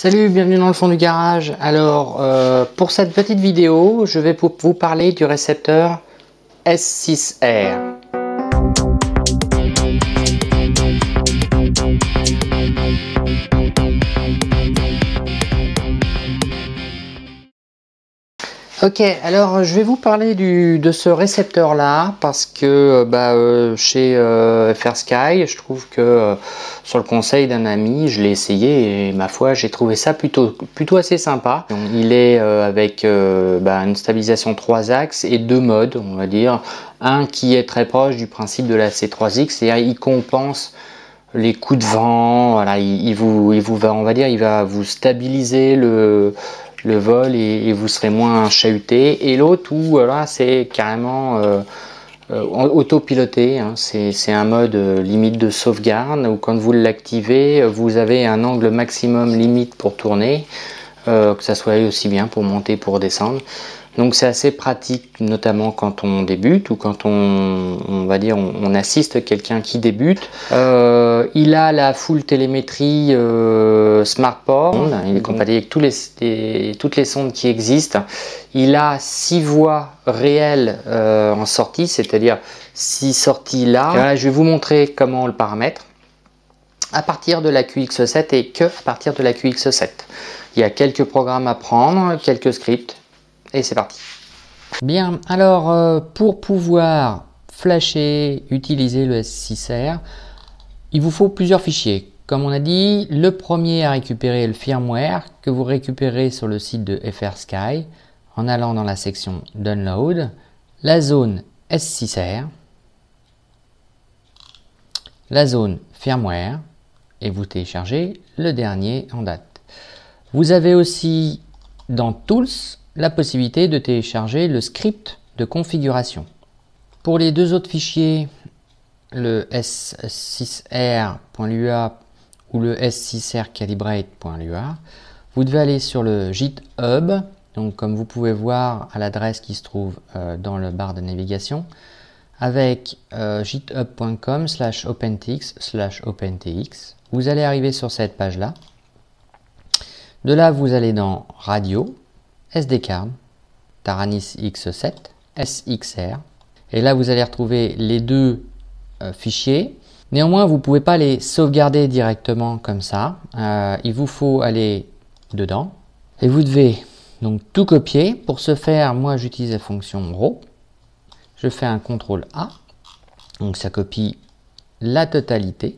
Salut, bienvenue dans le fond du garage. Alors, pour cette petite vidéo, je vais vous parler du récepteur S6R. Ok, alors je vais vous parler de ce récepteur là parce que chez FrSky, je trouve que sur le conseil d'un ami, je l'ai essayé et ma foi, j'ai trouvé ça plutôt assez sympa. Donc, il est avec une stabilisation 3 axes et 2 modes, on va dire. Un qui est très proche du principe de la C3X, c'est-à-dire il compense les coups de vent, voilà, on va dire, il va vous stabiliser le vol et vous serez moins chahuté. Et l'autre où voilà, c'est carrément autopiloté, hein, c'est un mode limite de sauvegarde où quand vous l'activez, vous avez un angle maximum limite pour tourner, que ça soit aussi bien pour monter, pour descendre. Donc c'est assez pratique, notamment quand on débute ou quand on va dire on assiste quelqu'un qui débute. Il a la full télémétrie SmartPort, il est compatible avec toutes les sondes qui existent. Il a 6 voies réelles en sortie, c'est-à-dire 6 sorties là. Voilà, je vais vous montrer comment on le paramètre à partir de la QX7 et que à partir de la QX7. Il y a quelques programmes à prendre, quelques scripts. Et c'est parti. Bien, alors pour pouvoir flasher, utiliser le S6R, il vous faut plusieurs fichiers. Comme on a dit, le premier à récupérer est le firmware que vous récupérez sur le site de FrSky en allant dans la section Download, la zone S6R, la zone firmware et vous téléchargez le dernier en date. Vous avez aussi dans Tools la possibilité de télécharger le script de configuration. Pour les deux autres fichiers, le s6r.lua ou le s6rcalibrate.lua, vous devez aller sur le GitHub, donc comme vous pouvez voir à l'adresse qui se trouve dans le bar de navigation, avec github.com/opentx/opentx. Vous allez arriver sur cette page-là. De là, vous allez dans Radio, SD card, Taranis X7, SXR. Et là, vous allez retrouver les deux fichiers. Néanmoins, vous ne pouvez pas les sauvegarder directement comme ça. Il vous faut aller dedans. Et vous devez donc tout copier. Pour ce faire, moi, j'utilise la fonction RAW. Je fais un CTRL A. Donc, ça copie la totalité.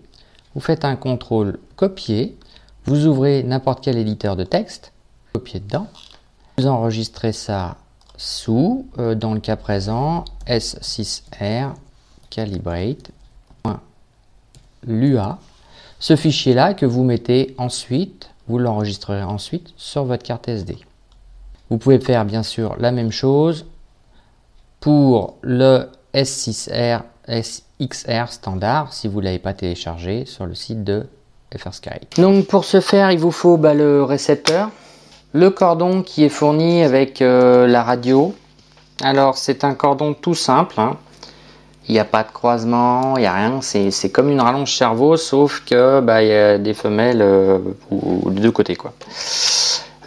Vous faites un CTRL copier. Vous ouvrez n'importe quel éditeur de texte. Copiez dedans. Vous enregistrez ça sous, dans le cas présent, S6R calibrate.lua. Ce fichier-là que vous mettez ensuite, vous l'enregistrerez ensuite sur votre carte SD. Vous pouvez faire bien sûr la même chose pour le S6R SXR standard si vous ne l'avez pas téléchargé sur le site de FrSky. Donc pour ce faire, il vous faut le récepteur. Le cordon qui est fourni avec la radio. Alors c'est un cordon tout simple, hein. Il n'y a pas de croisement, il n'y a rien, c'est comme une rallonge cerveau, sauf que il y a des femelles de deux côtés, quoi.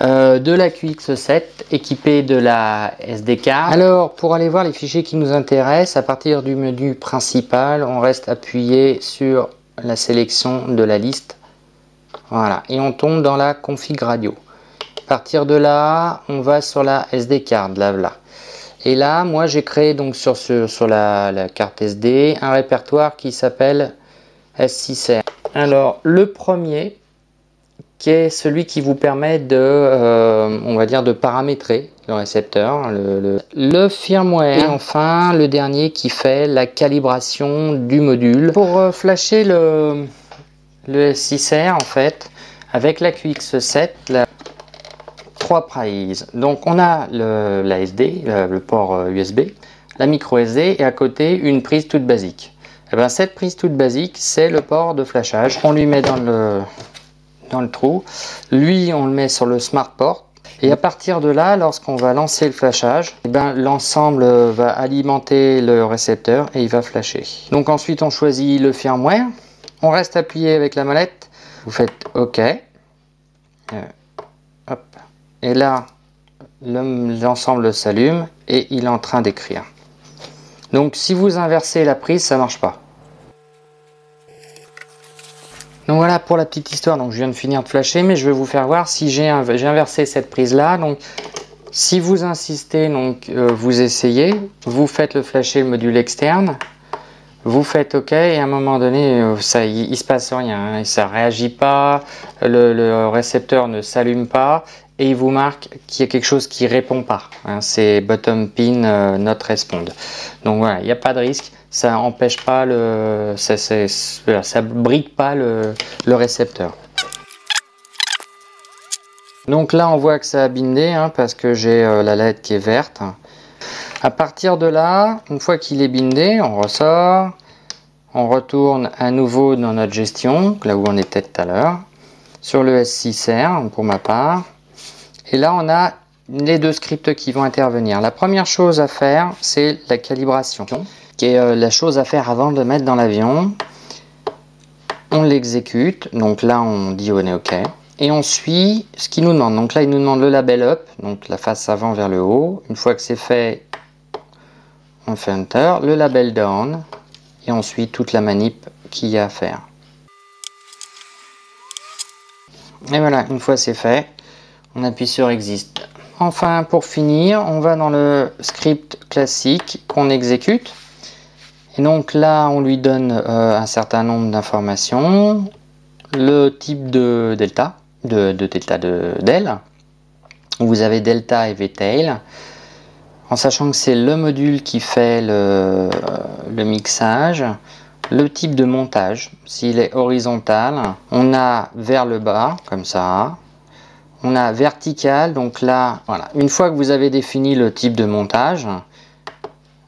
De la QX7 équipée de la SD card. Alors pour aller voir les fichiers qui nous intéressent, à partir du menu principal, on reste appuyé sur la sélection de la liste. Voilà, et on tombe dans la config radio. À partir de là, on va sur la SD card, là. Et là, moi, j'ai créé donc sur la carte SD un répertoire qui s'appelle S6R. Alors, le premier, qui est celui qui vous permet de, on va dire, de paramétrer le récepteur, le firmware. Et enfin, le dernier qui fait la calibration du module. Pour flasher le S6R, en fait, avec la QX7, trois prises. Donc on a la SD, le port USB, la micro SD et à côté une prise toute basique. Et bien, cette prise toute basique, c'est le port de flashage. On lui met dans le trou. Lui, on le met sur le SmartPort. Et à partir de là, lorsqu'on va lancer le flashage, l'ensemble va alimenter le récepteur et il va flasher. Donc ensuite, on choisit le firmware. On reste appuyé avec la molette. Vous faites OK. Hop. Et là, l'ensemble s'allume et il est en train d'écrire. Donc si vous inversez la prise, ça marche pas. Donc voilà pour la petite histoire. Donc je viens de finir de flasher, mais je vais vous faire voir si j'ai inversé cette prise là. Donc si vous insistez, donc vous essayez, vous faites le flasher le module externe, vous faites OK et à un moment donné, il se passe rien, hein, ça réagit pas, le récepteur ne s'allume pas et il vous marque qu'il y a quelque chose qui répond pas. Hein, c'est bottom pin not respond. Donc voilà, il n'y a pas de risque, ça empêche pas ça bride pas le récepteur. Donc là, on voit que ça a bindé hein, parce que j'ai la LED qui est verte. À partir de là, une fois qu'il est bindé, on ressort, on retourne à nouveau dans notre gestion, là où on était tout à l'heure, sur le S6R pour ma part. Et là, on a les deux scripts qui vont intervenir. La première chose à faire, c'est la calibration, qui est la chose à faire avant de le mettre dans l'avion. On l'exécute, donc là, on dit on est OK. Et on suit ce qu'il nous demande. Donc là, il nous demande le label up, donc la face avant vers le haut. Une fois que c'est fait, on fait Enter, le label down, et on suit toute la manip qu'il y a à faire. Et voilà, une fois c'est fait, on appuie sur Exist. Enfin, pour finir, on va dans le script classique qu'on exécute. Et donc là, on lui donne un certain nombre d'informations, le type de delta, del. Vous avez delta et vtail, en sachant que c'est le module qui fait le mixage, le type de montage, s'il est horizontal, on a vers le bas, comme ça, on a vertical, donc là, voilà. Une fois que vous avez défini le type de montage,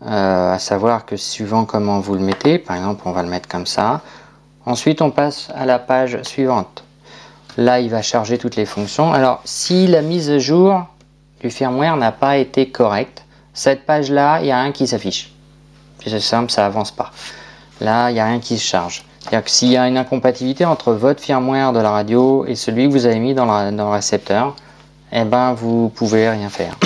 à savoir que suivant comment vous le mettez, par exemple on va le mettre comme ça, ensuite on passe à la page suivante. Là il va charger toutes les fonctions. Alors si la mise à jour du firmware n'a pas été correcte, cette page là, il n'y a rien qui s'affiche. C'est simple, ça avance pas. Là, il n'y a rien qui se charge. C'est-à-dire que s'il y a une incompatibilité entre votre firmware de la radio et celui que vous avez mis dans le récepteur, eh ben, vous pouvez rien faire.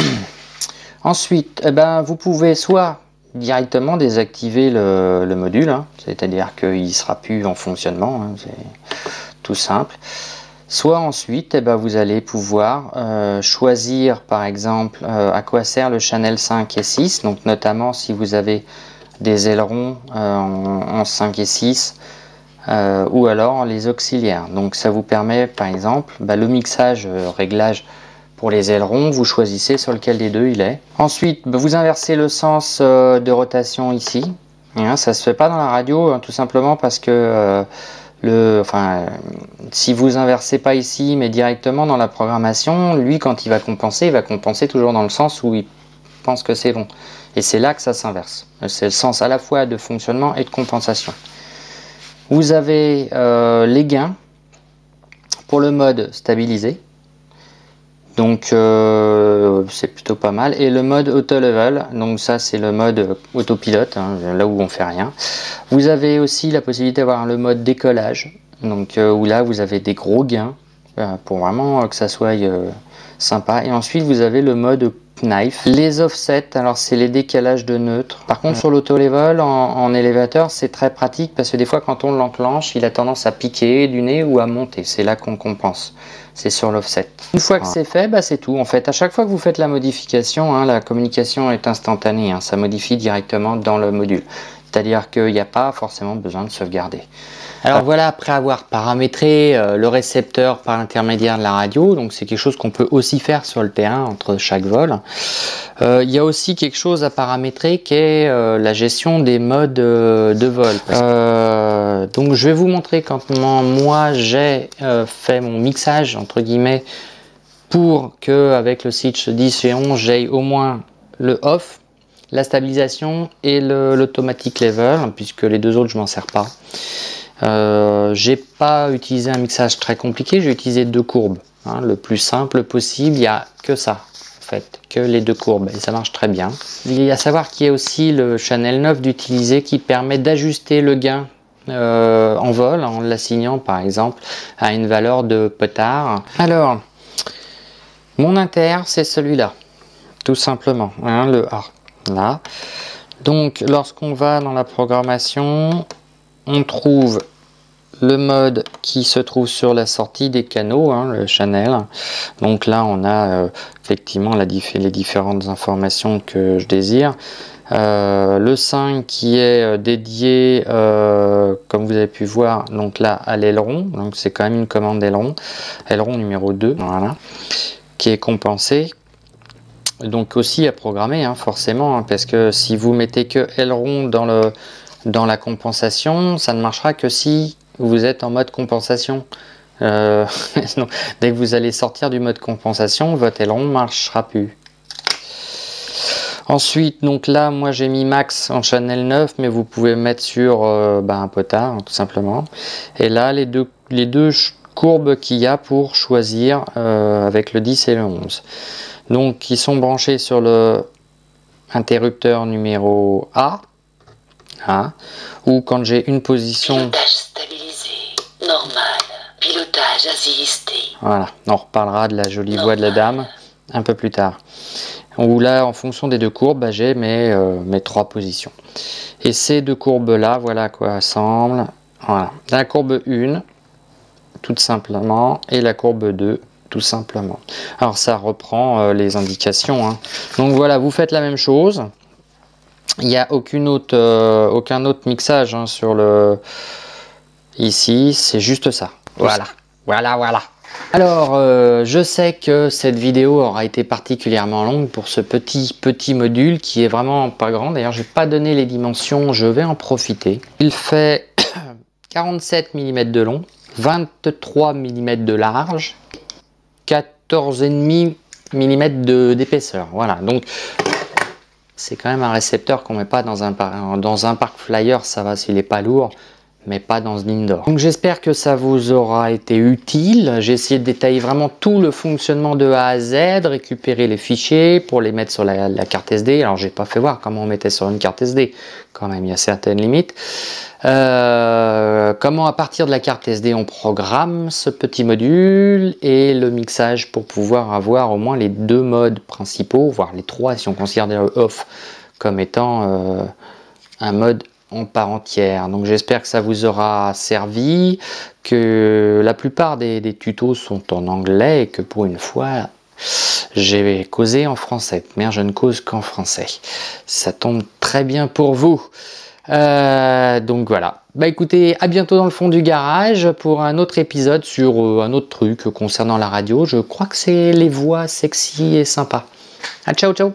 Ensuite, eh ben, vous pouvez soit directement désactiver le module, hein, c'est-à-dire qu'il ne sera plus en fonctionnement, hein, c'est tout simple. Soit ensuite, eh ben, vous allez pouvoir choisir par exemple à quoi sert le channel 5 et 6, donc notamment si vous avez des ailerons en 5 et 6 ou alors les auxiliaires. Donc ça vous permet par exemple le mixage, réglage pour les ailerons, vous choisissez sur lequel des deux il est. Ensuite, vous inversez le sens de rotation ici. Hein, ça se fait pas dans la radio, hein, tout simplement parce que si vous inversez pas ici mais directement dans la programmation, lui quand il va compenser toujours dans le sens où il pense que c'est bon. Et c'est là que ça s'inverse. C'est le sens à la fois de fonctionnement et de compensation. Vous avez les gains pour le mode stabilisé. Donc c'est plutôt pas mal. Et le mode auto level, donc ça c'est le mode autopilote, hein, là où on fait rien. Vous avez aussi la possibilité d'avoir le mode décollage, donc où là vous avez des gros gains pour vraiment que ça soit sympa. Et ensuite vous avez le mode knife. Les offsets, alors c'est les décalages de neutre. Par contre sur l'auto level en élévateur c'est très pratique parce que des fois quand on l'enclenche il a tendance à piquer du nez ou à monter. C'est là qu'on compense. C'est sur l'offset. Une fois que c'est fait, c'est tout. En fait, à chaque fois que vous faites la modification, hein, la communication est instantanée. Hein, ça modifie directement dans le module. C'est-à-dire qu'il n'y a pas forcément besoin de sauvegarder. Alors voilà, après avoir paramétré le récepteur par l'intermédiaire de la radio, donc c'est quelque chose qu'on peut aussi faire sur le terrain entre chaque vol. Il y a aussi quelque chose à paramétrer qui est la gestion des modes de vol. Donc je vais vous montrer comment moi j'ai fait mon mixage entre guillemets pour que avec le switch 10 et 11 j'ai au moins le off, la stabilisation et l'automatic level, puisque les deux autres je m'en sers pas. J'ai pas utilisé un mixage très compliqué, j'ai utilisé deux courbes, hein, le plus simple possible. Il n'y a que ça en fait, que les deux courbes, et ça marche très bien. Il y a à savoir qu'il y a aussi le channel 9 d'utiliser qui permet d'ajuster le gain en vol en l'assignant par exemple à une valeur de potard. Alors Mon inter, c'est celui-là, tout simplement, hein, le A, là. Donc, lorsqu'on va dans la programmation, on trouve le mode qui se trouve sur la sortie des canaux, hein, le channel. Donc là, on a effectivement les différentes informations que je désire. Le 5 qui est dédié, comme vous avez pu voir, donc là à l'aileron, donc c'est quand même une commande d'aileron, aileron numéro 2, voilà, qui est compensé. Donc aussi à programmer, hein, forcément, hein, parce que si vous mettez que aileron dans la compensation, ça ne marchera que si vous êtes en mode compensation. Dès que vous allez sortir du mode compensation, votre aileron ne marchera plus. Ensuite, donc là, moi j'ai mis max en channel 9, mais vous pouvez mettre sur un potard, tout simplement. Et là, les deux courbes qu'il y a pour choisir avec le 10 et le 11. Donc, ils sont branchés sur le interrupteur numéro A, ou quand j'ai une position... Pilotage stabilisé, normal, pilotage assisté. Voilà, on reparlera de la jolie voix de la dame un peu plus tard. Où là, en fonction des deux courbes, j'ai mes 3 positions. Et ces deux courbes-là, voilà à quoi ressemblent. Voilà, la courbe 1, tout simplement, et la courbe 2, tout simplement. Alors ça reprend les indications, hein. Donc voilà, vous faites la même chose. Il n'y a aucun autre mixage, hein, sur le... Ici, c'est juste ça. Voilà, voilà. Alors, je sais que cette vidéo aura été particulièrement longue pour ce petit module qui est vraiment pas grand. D'ailleurs, je n'ai pas donné les dimensions, je vais en profiter. Il fait 47 mm de long, 23 mm de large, 14,5 mm d'épaisseur. Voilà, donc c'est quand même un récepteur qu'on ne met pas dans un parc flyer, ça va s'il n'est pas lourd, mais pas dans ce indoor. Donc j'espère que ça vous aura été utile. J'ai essayé de détailler vraiment tout le fonctionnement de A à Z, récupérer les fichiers pour les mettre sur la carte SD. Alors j'ai pas fait voir comment on mettait sur une carte SD, quand même il y a certaines limites. Comment à partir de la carte SD on programme ce petit module et le mixage pour pouvoir avoir au moins les 2 modes principaux, voire les 3 si on considère le off comme étant un mode en part entière. Donc j'espère que ça vous aura servi, que la plupart des tutos sont en anglais et que pour une fois j'ai causé en français. Mais je ne cause qu'en français. Ça tombe très bien pour vous. Donc voilà. Bah écoutez, à bientôt dans le fond du garage pour un autre épisode sur un autre truc concernant la radio. Je crois que c'est les voix sexy et sympa. Ah, ciao ciao.